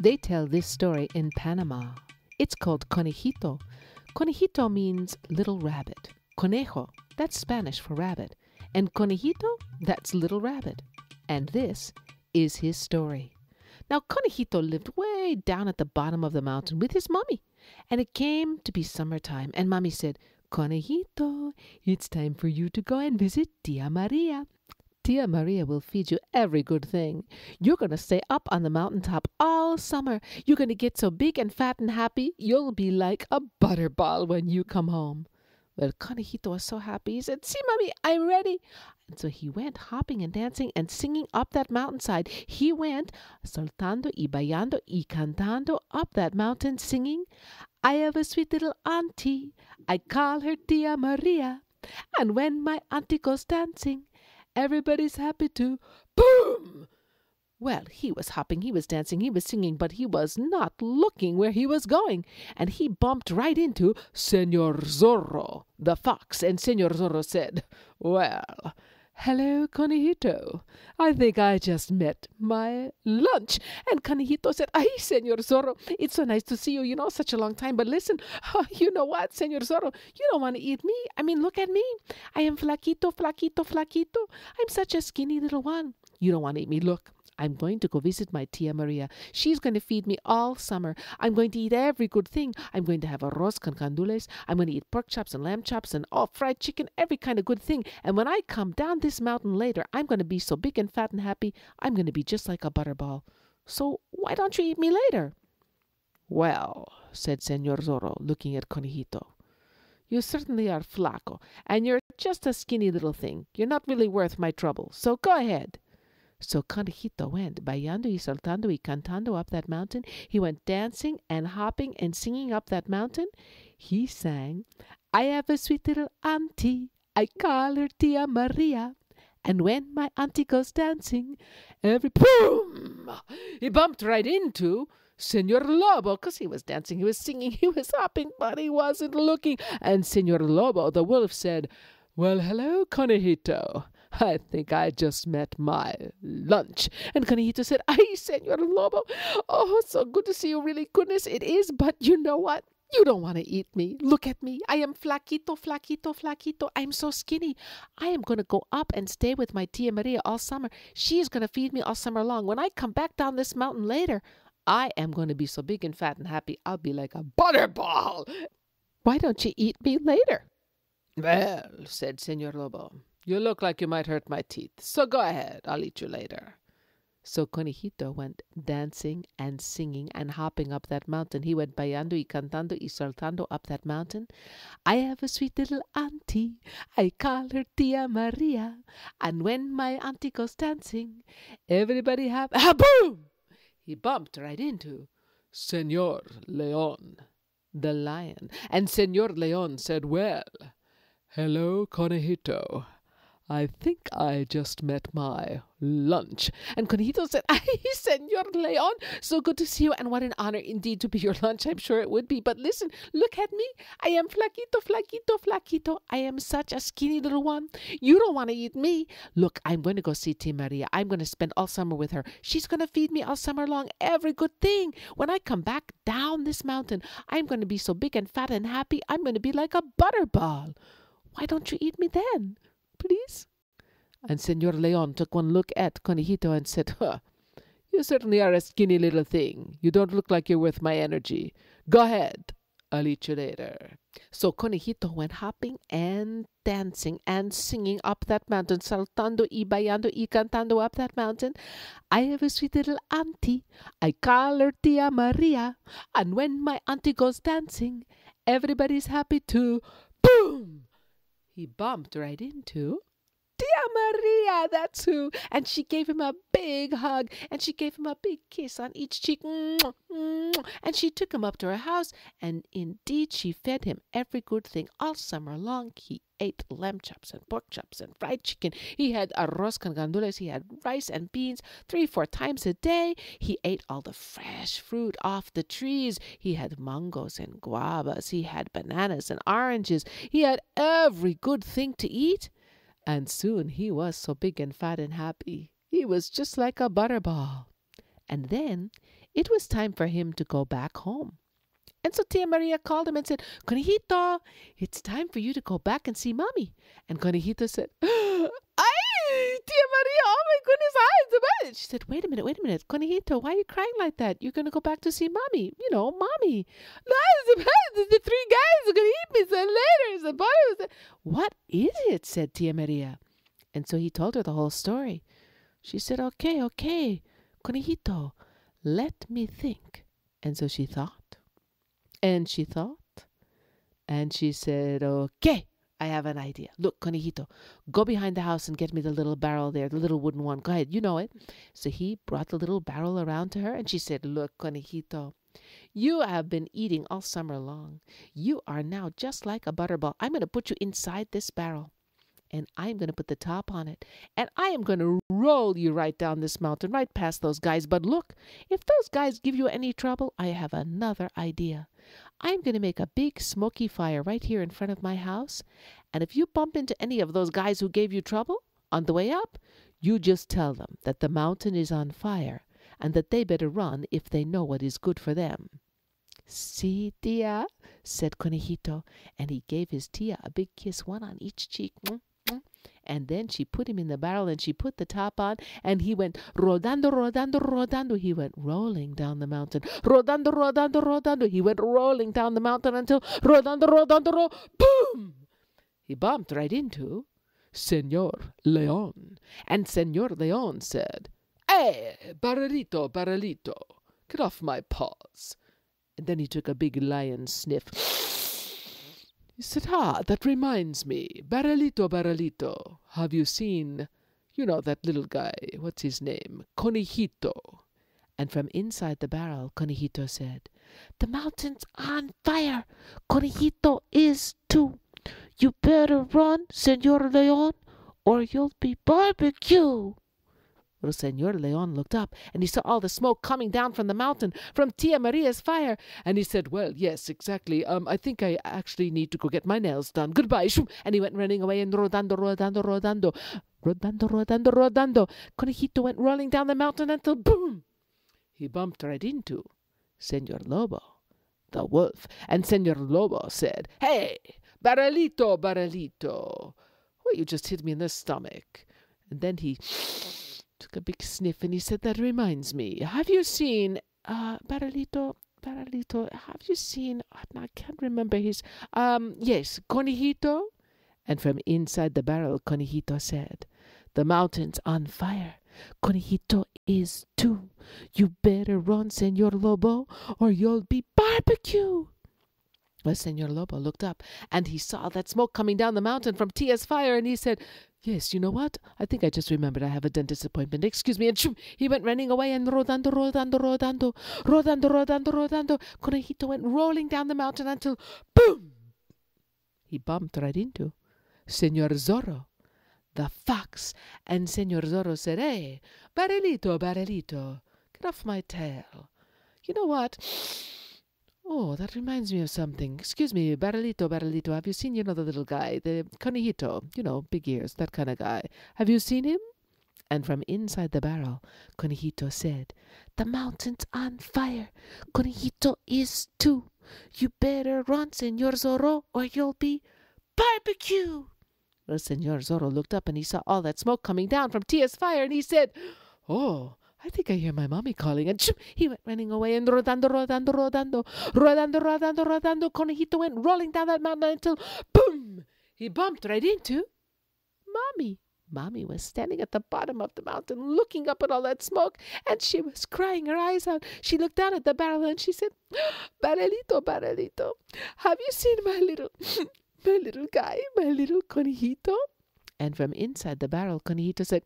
They tell this story in Panama. It's called Conejito. Conejito means little rabbit. Conejo, that's Spanish for rabbit. And Conejito, that's little rabbit. And this is his story. Now, Conejito lived way down at the bottom of the mountain with his mommy. And it came to be summertime, and mommy said, Conejito, it's time for you to go and visit Tia Maria. Tia Maria will feed you every good thing. You're going to stay up on the mountaintop all summer. You're going to get so big and fat and happy, you'll be like a butterball when you come home. Well, Conejito was so happy. He said, see, Mommy, I'm ready. And so he went hopping and dancing and singing up that mountainside. He went saltando y bailando y cantando up that mountain singing, I have a sweet little auntie. I call her Tia Maria. And when my auntie goes dancing, everybody's happy too. Boom! Well, he was hopping, he was dancing, he was singing, but he was not looking where he was going. And he bumped right into Señor Zorro, the fox. And Señor Zorro said, well, hello, Conejito. I think I just met my lunch. And Conejito said, ay, Señor Zorro, it's so nice to see you. Such a long time. But listen, you know what, Señor Zorro? You don't want to eat me. I mean, look at me. I am flaquito, flaquito, flaquito. I'm such a skinny little one. You don't want to eat me. Look. I'm going to go visit my Tia Maria. She's going to feed me all summer. I'm going to eat every good thing. I'm going to have arroz con gandules. I'm going to eat pork chops and lamb chops and fried chicken, every kind of good thing. And when I come down this mountain later, I'm going to be so big and fat and happy, I'm going to be just like a butterball. So why don't you eat me later? Well, said Señor Zorro, looking at Conejito, you certainly are flaco, and you're just a skinny little thing. You're not really worth my trouble, so go ahead. So Conejito went bailando y saltando y cantando up that mountain. He went dancing and hopping and singing up that mountain. He sang, I have a sweet little auntie. I call her Tia Maria. And when my auntie goes dancing, boom! He bumped right into Señor Lobo, because he was dancing, he was singing, he was hopping, but he wasn't looking. And Señor Lobo, the wolf, said, well, hello, Conejito. I think I just met my lunch. And Conejito said, ay, Señor Lobo, oh, so good to see you, really, goodness, it is, but you know what? You don't want to eat me. Look at me. I am flaquito, flaquito, flaquito. I'm so skinny. I am going to go up and stay with my Tia Maria all summer. She is going to feed me all summer long. When I come back down this mountain later, I am going to be so big and fat and happy, I'll be like a butterball. Why don't you eat me later? Well, said Señor Lobo, you look like you might hurt my teeth, so go ahead, I'll eat you later. So Conejito went dancing and singing and hopping up that mountain. He went bailando y cantando y saltando up that mountain. I have a sweet little auntie. I call her Tia Maria. And when my auntie goes dancing, everybody boom! He bumped right into Señor León, the lion. And Señor León said, well, hello, Conejito. I think I just met my lunch. And Conejito said, ay, Señor León, so good to see you, and what an honor indeed to be your lunch. I'm sure it would be. But listen, look at me. I am flaquito, flaquito, flaquito. I am such a skinny little one. You don't want to eat me. Look, I'm going to go see Tia Maria. I'm going to spend all summer with her. She's going to feed me all summer long, every good thing. When I come back down this mountain, I'm going to be so big and fat and happy, I'm going to be like a butterball. Why don't you eat me then? Please? And Señor León took one look at Conejito and said, you certainly are a skinny little thing. You don't look like you're worth my energy. Go ahead. I'll eat you later. So Conejito went hopping and dancing and singing up that mountain, saltando y bailando y cantando up that mountain. I have a sweet little auntie. I call her Tia Maria. And when my auntie goes dancing, everybody's happy too. Boom! He bumped right into Tia Maria, that's who. And she gave him a big hug, and she gave him a big kiss on each cheek. And she took him up to her house, and indeed she fed him every good thing all summer long. He ate lamb chops and pork chops and fried chicken. He had arroz con gandules. He had rice and beans 3-4 times a day. He ate all the fresh fruit off the trees. He had mangoes and guavas. He had bananas and oranges. He had every good thing to eat. And soon he was so big and fat and happy. He was just like a butterball. And then, It was time for him to go back home. And so Tia Maria called him and said, Conejito, it's time for you to go back and see Mommy. And Conejito said, Ay, Tia Maria, oh my goodness, ay. She said, wait a minute. Conejito, why are you crying like that? You're going to go back to see Mommy. You know, Mommy. The three guys are going to eat me so later. What is it? Said Tia Maria. And so he told her the whole story. She said, okay, Conejito, let me think. And so she thought. And she thought, and she said, okay, I have an idea. Look, Conejito, go behind the house and get me the little barrel there, the little wooden one. Go ahead, you know it. So he brought the little barrel around to her, and she said, look, Conejito, you have been eating all summer long. You are now just like a butterball. I'm going to put you inside this barrel. And I'm going to put the top on it. And I am going to roll you right down this mountain, right past those guys. But look, if those guys give you any trouble, I have another idea. I'm going to make a big smoky fire right here in front of my house. And if you bump into any of those guys who gave you trouble on the way up, you just tell them that the mountain is on fire and that they better run if they know what is good for them. See, Tia, said Conejito, and he gave his Tia a big kiss, one on each cheek. And then she put him in the barrel and she put the top on, and he went rodando, rodando, rodando. He went rolling down the mountain. Rodando, rodando, rodando. He went rolling down the mountain until rodando, rodando, boom! He bumped right into Señor León. And Señor León said, Hey, barrelito, get off my paws. And then he took a big lion sniff. He said, that reminds me. Barrelito, have you seen, that little guy, what's his name? Conejito. And from inside the barrel, Conejito said, the mountain's on fire. Conejito is too. You better run, Señor León, or you'll be barbecue. Well, Señor León looked up, and he saw all the smoke coming down from the mountain, from Tia Maria's fire. And he said, well, yes, exactly. I think I actually need to go get my nails done. Goodbye. And he went running away and rodando. Conejito went rolling down the mountain until, boom, he bumped right into Señor Lobo, the wolf. And Señor Lobo said, hey, barrelito. Well, you just hit me in the stomach. And then he took a big sniff, and he said, that reminds me. Have you seen, Barrelito, have you seen, I can't remember his, yes, Conejito? And from inside the barrel, Conejito said, the mountain's on fire. Conejito is too. You better run, Señor Lobo, or you'll be barbecue. Well, Señor Lobo looked up, and he saw that smoke coming down the mountain from Tia's fire, and he said, yes, you know what? I think I just remembered I have a dentist appointment. Excuse me. And he went running away and rodando. Conejito went rolling down the mountain until, boom! He bumped right into Señor Zorro, the fox. And Señor Zorro said, hey, barrelito, get off my tail. You know what? Oh, that reminds me of something. Excuse me, Barrelito, have you seen, the little guy, the Conejito, big ears, that kind of guy. Have you seen him? And from inside the barrel, Conejito said, the mountain's on fire. Conejito is too. You better run, Señor Zorro, or you'll be barbecue. Well, Señor Zorro looked up, and he saw all that smoke coming down from Tia's fire, and he said, oh, I think I hear my mommy calling. And he went running away and rodando. Conejito went rolling down that mountain until, boom, he bumped right into Mommy. Mommy was standing at the bottom of the mountain looking up at all that smoke, and she was crying her eyes out. She looked down at the barrel and she said, Barrelito, have you seen my little guy, my little Conejito? And from inside the barrel, Conejito said,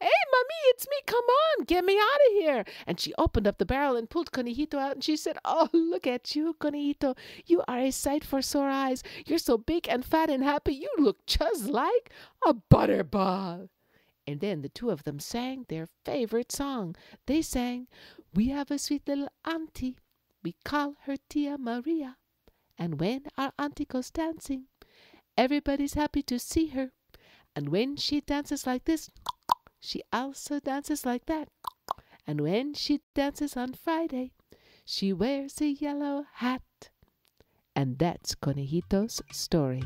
hey, Mommy, it's me. Come on, get me out of here. And she opened up the barrel and pulled Conejito out, and she said, oh, look at you, Conejito. You are a sight for sore eyes. You're so big and fat and happy. You look just like a butterball. And then the two of them sang their favorite song. They sang, we have a sweet little auntie. We call her Tia Maria. And when our auntie goes dancing, everybody's happy to see her. And when she dances like this, she also dances like that. And when she dances on Friday, she wears a yellow hat. And that's Conejito's story.